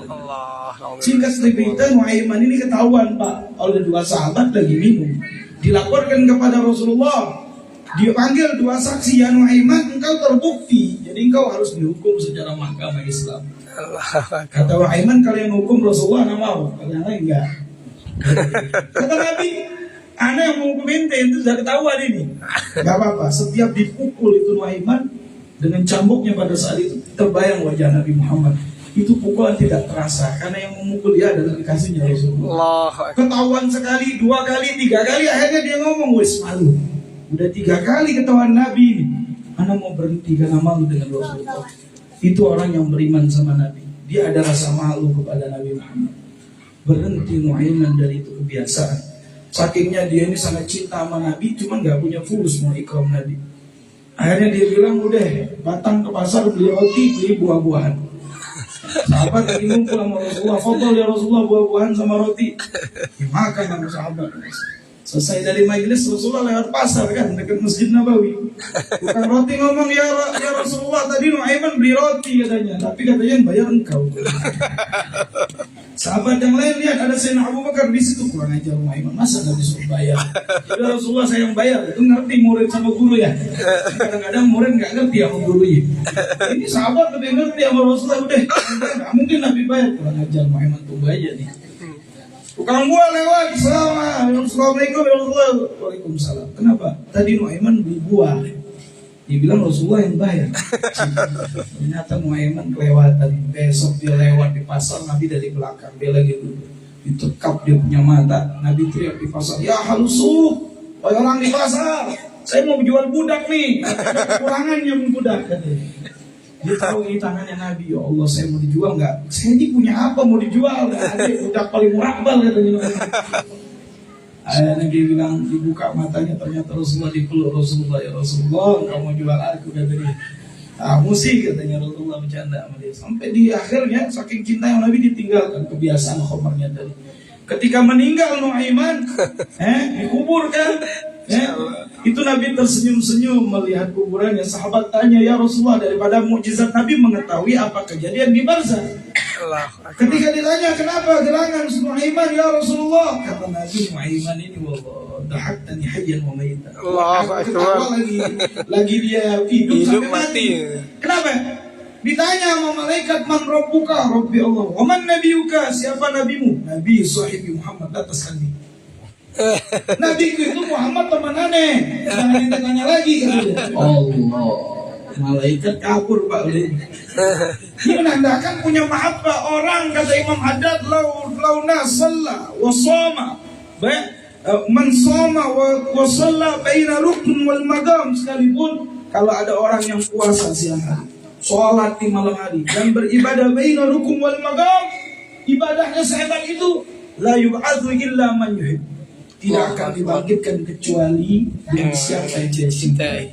Singkat cerita, Nuaiman ini ketahuan Pak oleh dua sahabat lagi minum, dilaporkan kepada Rasulullah. Dia panggil dua saksi, ya Nuaiman, engkau terbukti, jadi engkau harus dihukum secara mahkamah Islam. Kata Nuaiman, kalian hukum Rasulullah, nggak mau, kalian lain enggak. Kata Nabi, anak yang mau hukum ente itu sudah ketahuan ini. Gak apa-apa, setiap dipukul itu Nuaiman dengan cambuknya pada saat itu terbayang wajah Nabi Muhammad. Itu pukulan tidak terasa karena yang memukul dia adalah kekasihnya Rasulullah. Ketahuan sekali, 2 kali, 3 kali, akhirnya dia ngomong, wes malu. Udah 3 kali ketahuan Nabi ini, anak mau berhenti karena malu dengan Rasulullah. Itu orang yang beriman sama Nabi, dia ada rasa malu kepada Nabi Muhammad. Berhenti Nuaiman dari itu kebiasaan. Sakingnya dia ini sangat cinta sama Nabi, cuma gak punya fulus mau ikram Nabi. Akhirnya dia bilang, udah datang ke pasar beli roti, beli buah-buahan. Sahabat lagi ngumpul sama Rasulullah, fadhal ya Rasulullah, buah-buahan sama roti. Dimakan sama sahabat. Selesai dari majelis, Rasulullah lewat pasar kan dekat Masjid Nabawi. Bukan roti ngomong, ya Rasulullah, tadi Nuaiman beli roti katanya, tapi katanya yang bayar engkau. Sahabat yang lain lihat ada Sayyidina Abu Bakar di situ, kurang ajar Nuaiman, masa nggak disuruh bayar? Ya Rasulullah, saya yang bayar. Itu ngerti murid sama guru ya. Kadang-kadang murid nggak ngerti sama gurunya. Ini sahabat lebih ngerti sama Rasulullah, udah nggak mungkin Nabi bayar, kurang ajar Nuaiman, tunggu aja nih. Tukang buah lewat, Assalamualaikum ya Rasulullah. Waalaikumsalam. Kenapa? Tadi Nuaiman beli buah. Dibilang Rasulullah yang bayar. Ternyata Nuaiman kelewatan. Besok dia lewat di pasar, Nabi dari belakang, dia lagi duduk. Ditekap dia punya mata. Nabi teriak di pasar, ya halusuh, orang di pasar, saya mau jual budak nih, ada kekurangannya budak. Dia tahu ini tangannya Nabi, ya Allah, saya mau dijual nggak? Saya ini punya apa mau dijual? Nggak ada, budak paling murakbal katanya. Akhirnya dia bilang, dibuka matanya, ternyata Rasulullah dipeluk. Rasulullah, ya Rasulullah, kamu mau jual aku kata dia. Kamu sih katanya, Rasulullah bercanda sama dia. Sampai di akhirnya saking cinta yang Nabi ditinggalkan kebiasaan khamrnya tadi. Ketika meninggal Nuaiman, dikuburkan. Itu Nabi tersenyum-senyum melihat kuburannya. Sahabat tanya, ya Rasulullah, daripada mukjizat Nabi mengetahui apa kejadian di barzakh. Ketika ditanya kenapa gerangan Nuaiman ya Rasulullah, kata Nabi, Nuaiman ini wallah dahaktani hayyan wa mayyitan. Lagi dia hidup sampai mati. Kenapa? Ditanya sama malaikat, man rabbuka? Rabbi Allah. Wa man nabiyuka? Siapa nabimu? Nabi sahibi Muhammad, atas kami. Nabi itu Muhammad teman aneh. Jangan ditanya lagi katanya. Allah, malaikat kabur Pak. Ini menandakan punya mahabbah orang, kata Imam Haddad, launa salla wa shoma, man shoma wa shalla baina rukn wal maqam, sekalipun kalau ada orang yang puasa siang hari, sholat di malam hari, dan beribadah baina rukun wal maqam, ibadahnya sehebat itu, la yub'atsu illa man yuhib, tidak akan dibangkitkan kecuali dengan siapa yang dia cintai.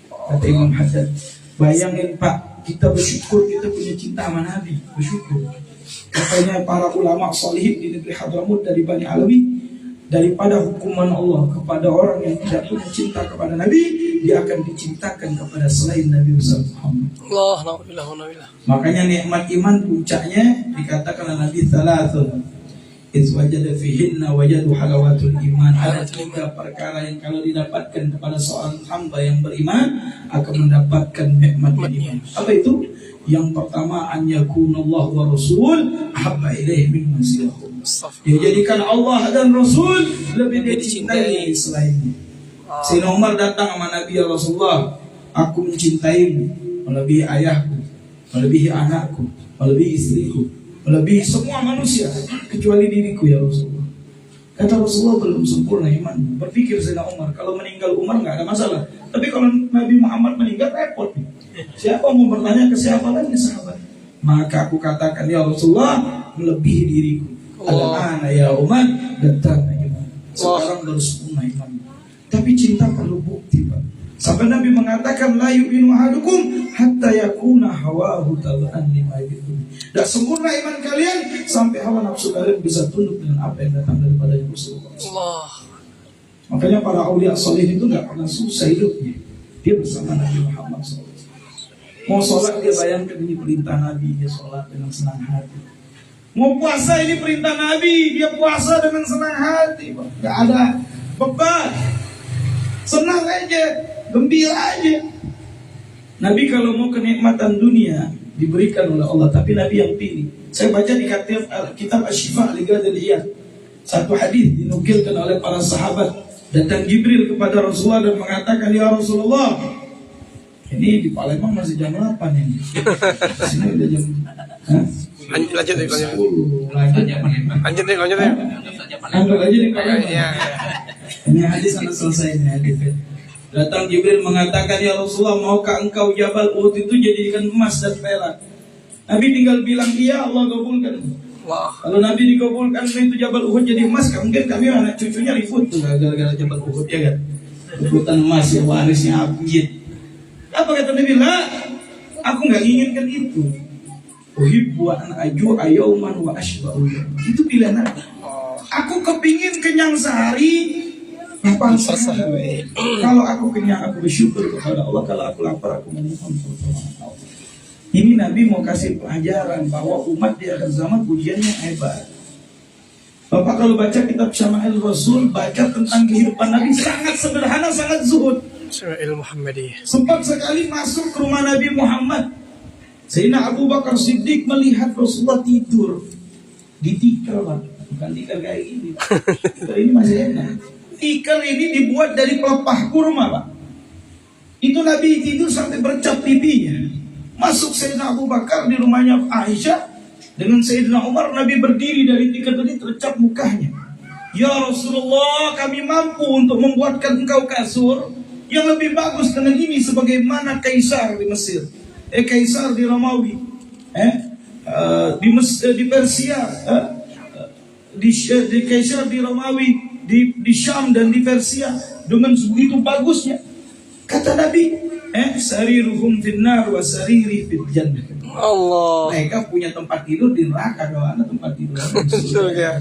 Kata Imam Haddad, bayangin Pak, kita bersyukur kita punya cinta sama Nabi, bersyukur. Katanya para ulama salihin di negeri Hadramut dari Bani Alawi, daripada hukuman Allah kepada orang yang tidak punya cinta kepada Nabi, dia akan dicintakan kepada selain Nabi Muhammad. Makanya nikmat iman puncaknya dikatakan Nabi Thalathun wajada fihinna wajadu halawatul iman. Ada 3 perkara yang kalau didapatkan kepada seorang hamba yang beriman akan mendapatkan nikmat iman. Apa itu? Yang pertama, an yakunallahu wa rasul ahabba ilaihi mimma siwahum. Dia jadikan Allah dan Rasul lebih dia dicintai selainnya. Sayyidina Umar datang sama Nabi, ya Rasulullah, aku mencintaimu melebihi ayahku, melebihi anakku, melebihi istriku, melebihi semua manusia kecuali diriku ya Rasulullah. Kata Rasulullah, belum sempurna iman. Berpikir Sayyidina Umar, kalau meninggal Umar nggak ada masalah, tapi kalau Nabi Muhammad meninggal repot nih. Siapa mau bertanya ke siapa lagi sahabat? Maka aku katakan, ya Rasulullah, melebihi diriku. Al-ana ya Umar, datang iman. Sekarang baru sempurna iman. Tapi cinta perlu bukti Pak. Sampai Nabi mengatakan, la yu'minu ahadukum hatta yakuna hawahu tab'an lima yajidu. Dan sempurna iman kalian sampai hawa nafsu kalian bisa tunduk dengan apa yang datang daripada Rasulullah. Allah. Makanya para aulia salih itu nggak pernah susah hidupnya. Dia bersama Nabi Muhammad SAW. Mau sholat dia bayangkan ini perintah Nabi, dia sholat dengan senang hati. Mau puasa ini perintah Nabi, dia puasa dengan senang hati. Gak ada beban, senang aja, gembira aja. Nabi kalau mau kenikmatan dunia diberikan oleh Allah, tapi Nabi yang pilih. Saya baca di kitab Asy-Syifa Ligadil Iyad, satu hadis dinukilkan oleh para sahabat. Datang Jibril kepada Rasulullah dan mengatakan, ya Rasulullah, ini di Palembang masih jam 8 ini. Sini udah jam Lanjut. 10. Lanjut. Anggap aja di Palembang. Iya. Ini hadis sudah selesai ini hadis. Datang Jibril mengatakan, ya Rasulullah, maukah engkau Jabal Uhud itu jadikan emas dan perak? Nabi tinggal bilang iya, Allah kabulkan. Wah. Kalau Nabi dikabulkan itu Jabal Uhud jadi emas, mungkin kami anak cucunya ribut tuh gara-gara Jabal Uhud, ya kan? Rebutan emas ya, warisnya Abid. Apa kata Nabi? Lah, aku nggak inginkan itu. Uhibbu an ajua yauman wa ashba'u. Itu pilihan aku. Aku kepingin kenyang sehari, lapar sehari. Kalau aku kenyang, aku bersyukur kepada Allah. Kalau aku lapar, aku memohon pertolongan Allah. Ini Nabi mau kasih pelajaran bahwa umat di akhir zaman ujiannya hebat. Bapak kalau baca kitab Syama'il Rasul, baca tentang kehidupan Nabi sangat sederhana, sangat zuhud. Syama'il Muhammadiyah. Sempat sekali masuk ke rumah Nabi Muhammad. Sayyidina Abu Bakar Siddiq melihat Rasulullah tidur di tikar, Pak. Bukan tikar kayak gini. Tikar ini masih enak. Tikar ini dibuat dari pelepah kurma, Pak. Itu Nabi tidur sampai bercap pipinya. Masuk Sayyidina Abu Bakar di rumahnya Aisyah dengan Sayyidina Umar. Nabi berdiri dari tikar tadi tercap mukanya. Ya Rasulullah, kami mampu untuk membuatkan engkau kasur yang lebih bagus dengan ini sebagaimana Kaisar di Mesir, Kaisar di Romawi, di Persia, di Kaisar di Romawi, di Syam dan di Persia dengan begitu bagusnya. Kata Nabi, sariruhum finnar wa sariri fil jannah. Allah. Mereka punya tempat tidur di neraka, kalau ada tempat tidur di surga.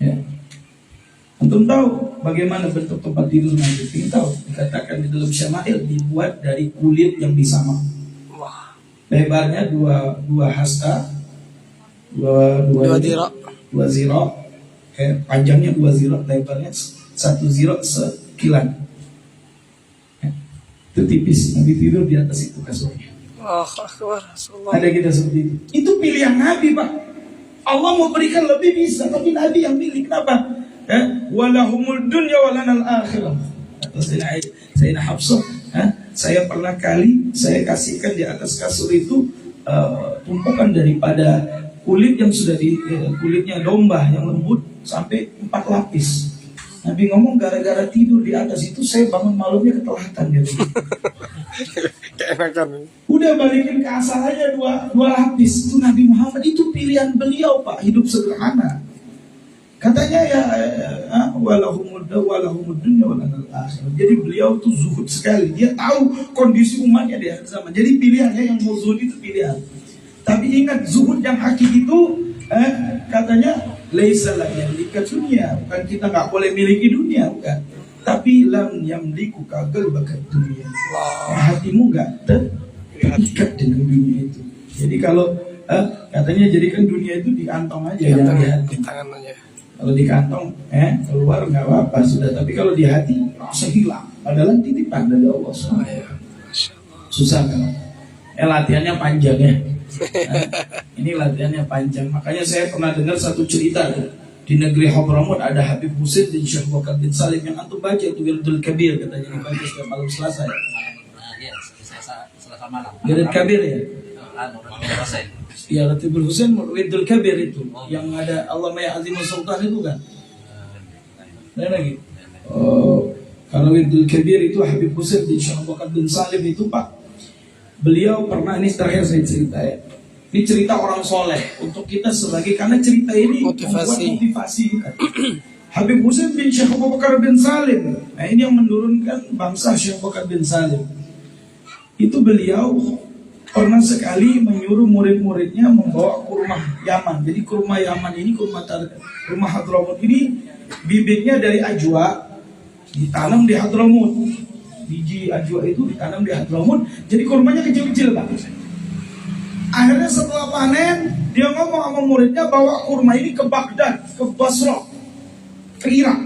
Ya. Antum tahu bagaimana bentuk tempat tidur nanti? Ingin tahu? Dikatakan di dalam Syama'il dibuat dari kulit yang disama. Wah. Lebarnya dua hasta, dua zira. Panjangnya 2 zira, lebarnya 1 zira sekilan. Itu tipis, Nabi tidur di atas itu kasurnya. Akbar. Ada kita seperti itu. Itu pilihan Nabi, Pak. Allah mau berikan lebih bisa, tapi Nabi yang pilih. Kenapa? Walahumul dunya walanal akhirah. Kata Sayyidina Hafsah, saya pernah kali saya kasihkan di atas kasur itu tumpukan daripada kulit yang sudah kulitnya domba yang lembut sampai 4 lapis. Nabi ngomong gara-gara tidur di atas itu saya bangun malamnya ketelatan gitu. Keenakan. Udah balikin ke asalnya dua lapis. Itu Nabi Muhammad, itu pilihan beliau, Pak, hidup sederhana. Katanya walahumud dunya walanal akhirah. Jadi beliau tuh zuhud sekali. Dia tahu kondisi umatnya di akhir zaman. Jadi pilihannya yang mau zuhud itu pilihan. Tapi ingat, zuhud yang hakiki itu katanya laisa la yamlika dunia, bukan kita nggak boleh miliki dunia, bukan. Tapi lam yamliku kagal bakat dunia. Hatimu nggak terikat dengan dunia itu. Jadi kalau katanya jadikan dunia itu di kantong aja, jangan di hati. Di tangan aja. Kalau di kantong keluar nggak apa-apa sudah, tapi kalau di hati sehilang. Padahal titipan dari Allah SWT. Susah kan? Latihannya panjang ya. Ini latihannya panjang. Makanya saya pernah dengar satu cerita tuh. Di negeri Hadramaut ada Habib Husain bin Syekh Bakar bin Salim yang antum baca itu Wirdul Kabir, katanya dibaca setiap malam Selasa ya. Iya, Selasa malam. Wirdul Kabir ya. Ya, Habib Husain Wirdul Kabir itu yang ada Allah Maya Azimul Sultan itu kan. Lain lagi. Kalau Wirdul Kabir itu Habib Husain bin Syekh Bakar bin Salim itu, Pak, beliau pernah, ini terakhir saya cerita ya. Ini cerita orang soleh untuk kita sebagai, karena cerita ini motivasi kita. Habib Husain bin Syekh Bakar bin Salim. Nah, ini yang menurunkan bangsa Syekh Bakar bin Salim. itu beliau pernah sekali menyuruh murid-muridnya membawa kurma Yaman. Jadi kurma Yaman ini, kurma Hadramut ini bibitnya dari ajwa, ditanam di Hadramut. Biji ajwa itu ditanam di Hadramut, jadi kurmanya kecil-kecil Pak. Akhirnya setelah panen, dia ngomong sama muridnya bawa kurma ini ke Baghdad, ke Basra, ke Irak.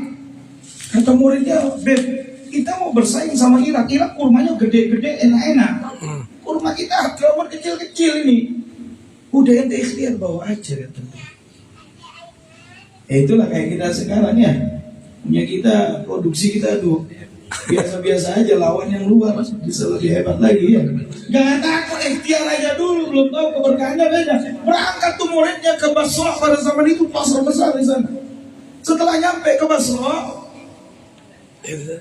Kata muridnya, Beb, kita mau bersaing sama Irak. Irak kurmanya gede-gede, enak-enak. Kurma kita Hadramut kecil-kecil ini. Udah ente ikhtiar bawa aja katanya. Itulah kayak kita sekarang ya. Punya kita, produksi kita tuh biasa-biasa aja, lawan yang luar bisa lebih hebat lagi ya. Jangan takut, ikhtiar aja dulu, belum tahu keberkahannya beda. Berangkat tuh muridnya ke Basra pada zaman itu, pasar besar di sana. Setelah nyampe ke Basra,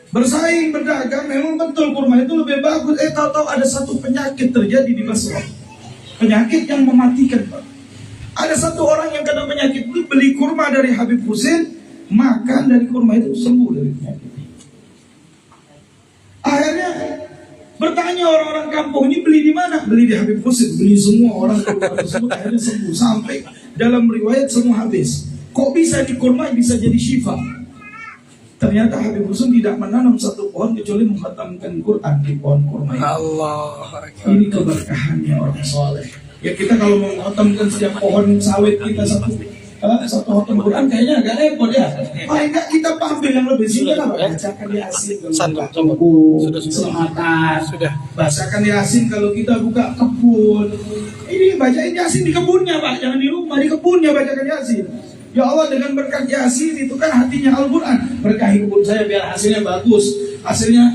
bersaing, berdagang, memang betul kurma itu lebih bagus. Tahu-tahu ada satu penyakit terjadi di Basra. Penyakit yang mematikan Pak. Ada satu orang yang kena penyakit itu, beli kurma dari Habib Husin, makan dari kurma itu, sembuh dari penyakit. Akhirnya bertanya orang-orang kampung ini, beli di mana? Beli di Habib Husin. Beli semua orang kurma tersebut, akhirnya sembuh. Sampai dalam riwayat semua habis. Kok bisa di kurma bisa jadi syifa? Ternyata Habib Husin tidak menanam satu pohon kecuali mengkhatamkan Quran di pohon kurma ini. Allah. Ini keberkahannya orang soleh. Ya kita kalau mau mengkhatamkan setiap pohon sawit kita satu khatam Quran kayaknya agak repot ya. Paling enggak kita ambil yang lebih singkat apa? Bacakan Yasin kalau buka Selamatan. Bacakan Yasin kalau kita buka kebun. Ini bacain Yasin di kebunnya Pak, jangan di rumah, di kebunnya bacakan Yasin. Ya Allah, dengan berkat Yasin itu kan hatinya Al-Quran. Berkahi kebun saya biar hasilnya bagus. Hasilnya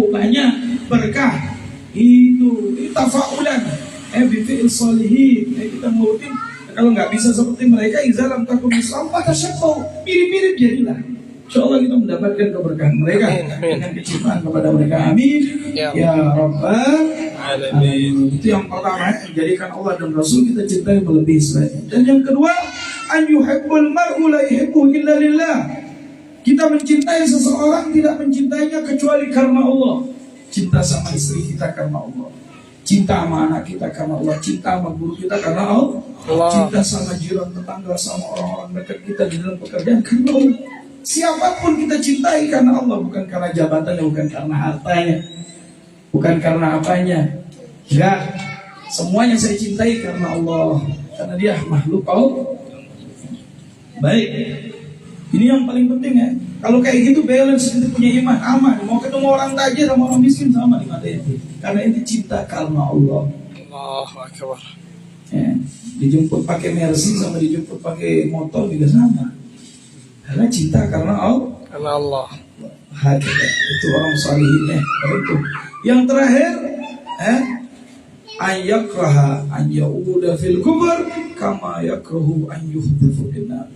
banyak berkah. Itu tafaulan. Bifi'il salihin. Kita ngurutin. Kalau nggak bisa seperti mereka, izalam takun Islam, pada syafau, mirip-mirip jadilah. Insyaallah kita mendapatkan keberkahan mereka dengan kecintaan kepada mereka. Amin. Ya Rabbal Alamin. Itu yang pertama, jadikan Allah dan Rasul kita cintai melebihi selainnya. Dan yang kedua, an yuhibbul mar'u la yuhibbu illa lillah. Kita mencintai seseorang tidak mencintainya kecuali karena Allah. Cinta sama istri kita karena Allah. Cinta sama anak kita karena Allah. Cinta sama guru kita karena Allah. Cinta sama jiran tetangga, sama orang-orang dekat kita di dalam pekerjaan karena Allah. Siapapun kita cintai karena Allah, bukan karena jabatannya, bukan karena hartanya, bukan karena apanya. Ya, semuanya saya cintai karena Allah, karena dia makhluk Allah. Baik, ini yang paling penting ya. Kalau kayak gitu balance, kita punya iman, aman. Mau ketemu orang tajir sama orang miskin sama di mata itu. Karena itu cinta karena Allah. Allahu Akbar. Ya, dijemput pakai Mercy sama dijemput pakai motor juga sama. Karena cinta karena Allah. Karena Allah. Hakikat itu orang salihin ya. Itu. Yang terakhir, an yakraha an yauda fil kubur kama yakrahu an yuhdhafu finnar.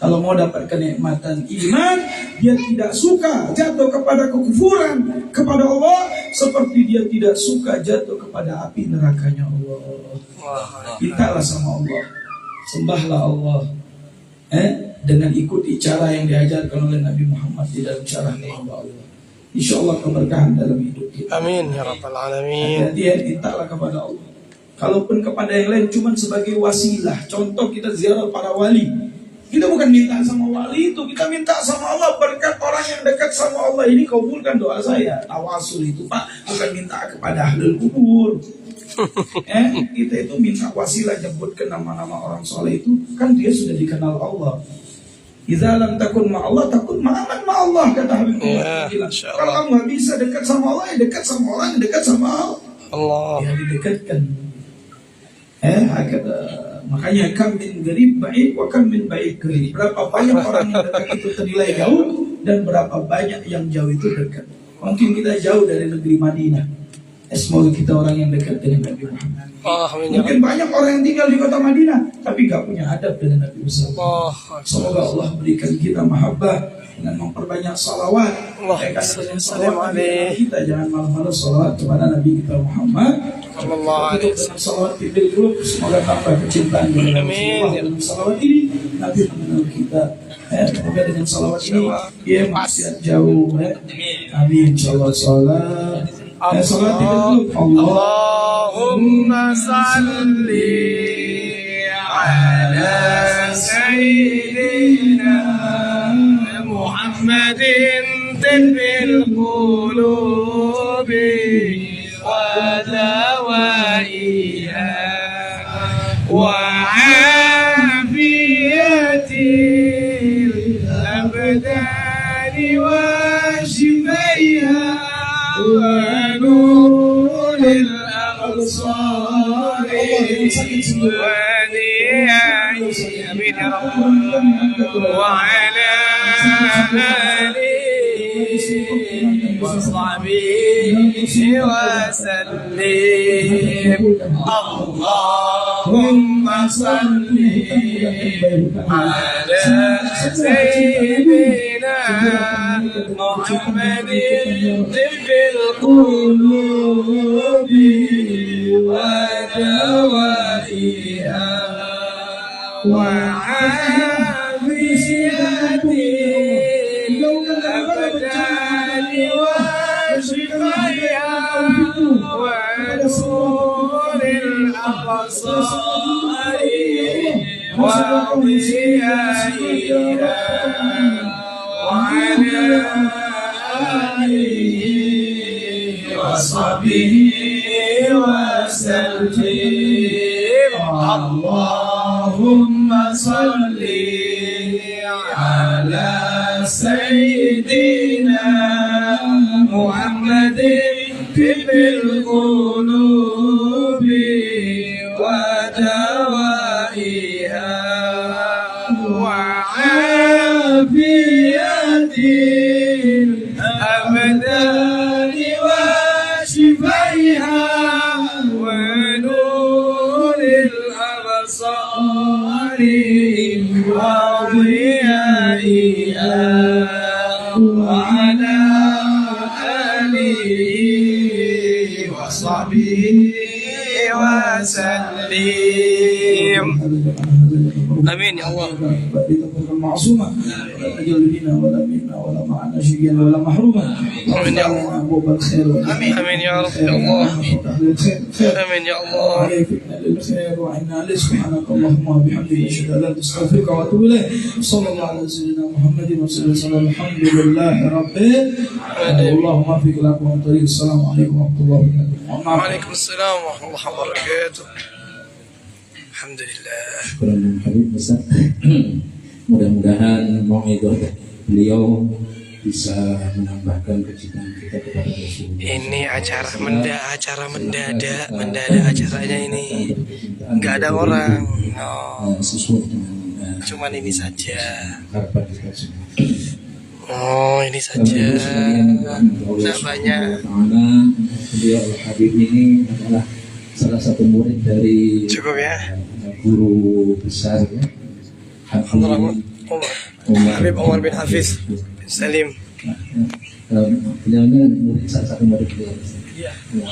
Kalau mau dapat kenikmatan iman, dia tidak suka jatuh kepada kekufuran kepada Allah seperti dia tidak suka jatuh kepada api nerakanya Allah. Mintalah sama Allah, sembahlah Allah, dengan ikuti cara yang diajarkan oleh Nabi Muhammad di dalam cara menyembah Allah. Insya Allah keberkahan dalam hidup kita. Amin ya Rabbal Alamin. Dia mintalah kepada Allah. Kalaupun kepada yang lain cuma sebagai wasilah. Contoh kita ziarah para wali. Kita bukan minta sama wali itu, kita minta sama Allah berkat orang yang dekat sama Allah ini kabulkan doa saya. Tawasul itu Pak, bukan minta kepada ahlul kubur. Kita itu minta wasilah, nyebutkan nama-nama orang soleh itu, kan dia sudah dikenal Allah. Idza lam takun ma'allah takun ma'aman ma'allah, kata Habib Muhammad bilang. Kalau kamu nggak bisa dekat sama Allah, ya dekat sama orang yang dekat sama Allah. Ya didekatkan. Makanya kam min garib baik wa kam min baik garib. Berapa banyak orang yang dekat itu ternilai jauh dan berapa banyak yang jauh itu dekat. Mungkin kita jauh dari negeri Madinah. Semoga kita orang yang dekat dengan Nabi Muhammad. Mungkin banyak orang yang tinggal di kota Madinah tapi gak punya adab dengan Nabi Muhammad. Semoga Allah berikan kita mahabbah dengan memperbanyak salawat. Dengan salawat kita jangan malas-malas salawat kepada Nabi kita Muhammad. Dengan salawat fidil qulub, semoga tambah kecintaan kepada Rasulullah. Dengan salawat ini Nabi mengenal kita. Semoga dengan salawat ini dia maksiat jauh. Amin. Insyaallah. Salat ditutup. Allahumma salli ala sayyidina Muhammadin tibbil qulubi wa dawaiha wa afiyatil abdani wa shifaiha wa nuril absar wa niyai amin ya rabbal wa ala alihi wa sahbihi wa sallim. Allahumma salli ala sayyidina Muhammadin tibbil qulubi wa dawaiha wa afiyatil abdani wa shifaiha wa nuril absari wa diyaiha wa ala alihi wa sahbihi wa sallim. Allahumma salli ala sayyidina Muhammadin tibbil qulubi wa dawaiha wa afiyatil abdani wa shifaiha wa nuril absari wa diyaiha wa ala alihi wa sahbihi wa sallim. Amin ya Allah. معصومة ولا أجل بنا ولا منا ولا معنا شقيا ولا محروما. آمين يا الله. أبواب الخير آمين يا رب يا الله. آمين يا الله. وفقنا للخير وعنا عليه. سبحانك اللهم وبحمدك أشهد أن لا إله إلا أنت أستغفرك وأتوب إليك. صلى الله على سيدنا محمد وسلم. الحمد لله رب العالمين. اللهم وفق لكم طريق. السلام عليكم ورحمة الله وبركاته. وعليكم السلام ورحمة الله وبركاته. Alhamdulillah. Syukuran Habib Ustaz. Mudah-mudahan mau'idhah beliau bisa menambahkan kecintaan kita kepada Rasulullah. Ini acara mendadak acaranya ini. Nggak ada orang. Sesuai dengan Cuman ini saja. harapan kita semua. Oh, ini saja. Nggak banyak. Karena beliau Habib ini adalah salah satu murid dari Cukup ya. guru besar ya. Habib Omar bin Hafiz bin Salim. Beliau ini murid salah satu murid beliau. Iya. Ya.